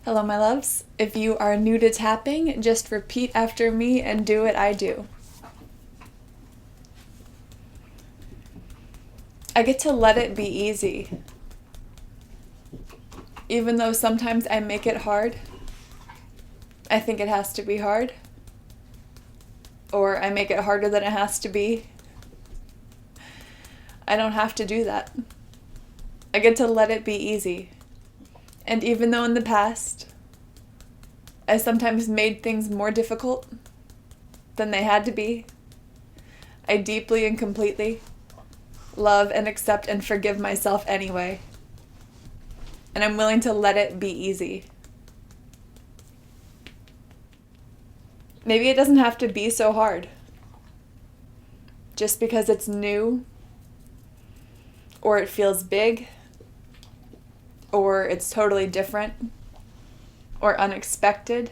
Hello, my loves. If you are new to tapping, just repeat after me and do what I do. I get to let it be easy. Even though sometimes I make it hard, I think it has to be hard. Or I make it harder than it has to be. I don't have to do that. I get to let it be easy. And even though in the past, I sometimes made things more difficult than they had to be, I deeply and completely love and accept and forgive myself anyway. And I'm willing to let it be easy. Maybe it doesn't have to be so hard. Just because it's new, or it feels big, or it's totally different, or unexpected,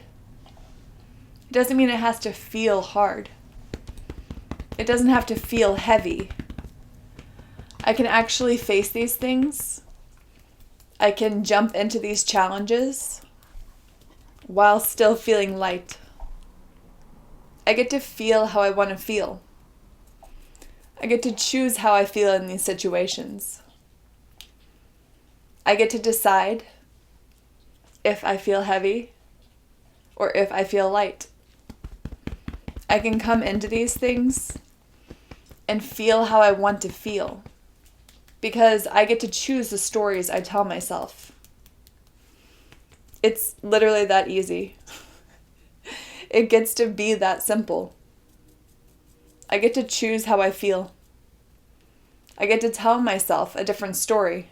it doesn't mean it has to feel hard. It doesn't have to feel heavy. I can actually face these things. I can jump into these challenges while still feeling light. I get to feel how I want to feel. I get to choose how I feel in these situations. I get to decide if I feel heavy or if I feel light. I can come into these things and feel how I want to feel because I get to choose the stories I tell myself. It's literally that easy. It gets to be that simple. I get to choose how I feel. I get to tell myself a different story.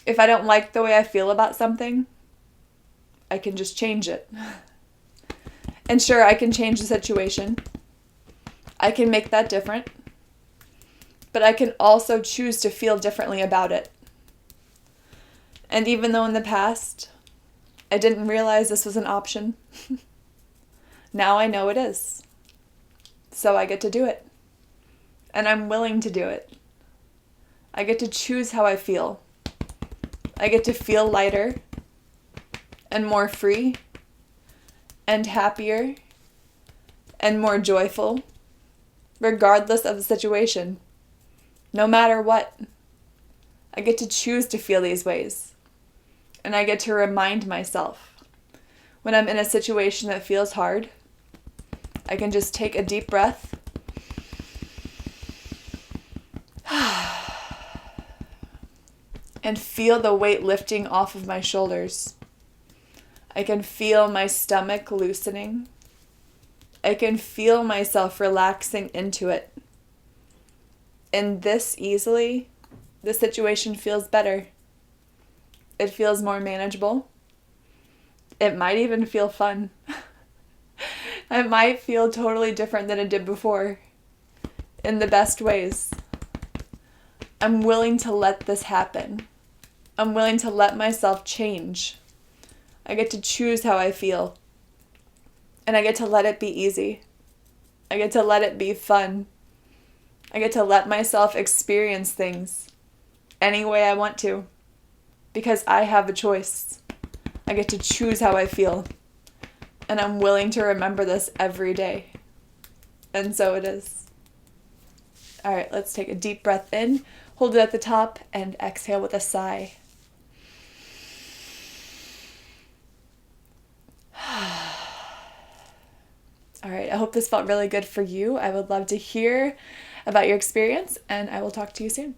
If I don't like the way I feel about something, I can just change it. And sure, I can change the situation. I can make that different. But I can also choose to feel differently about it. And even though in the past, I didn't realize this was an option, now I know it is. So I get to do it. And I'm willing to do it. I get to choose how I feel. I get to feel lighter and more free and happier and more joyful, regardless of the situation. No matter what, I get to choose to feel these ways. And I get to remind myself when I'm in a situation that feels hard, I can just take a deep breath and feel the weight lifting off of my shoulders. I can feel my stomach loosening. I can feel myself relaxing into it. And this easily, the situation feels better. It feels more manageable. It might even feel fun. It might feel totally different than it did before, in the best ways. I'm willing to let this happen. I'm willing to let myself change. I get to choose how I feel. And I get to let it be easy. I get to let it be fun. I get to let myself experience things any way I want to. Because I have a choice. I get to choose how I feel. And I'm willing to remember this every day. And so it is. All right, let's take a deep breath in. Hold it at the top and exhale with a sigh. All right, I hope this felt really good for you. I would love to hear about your experience, and I will talk to you soon.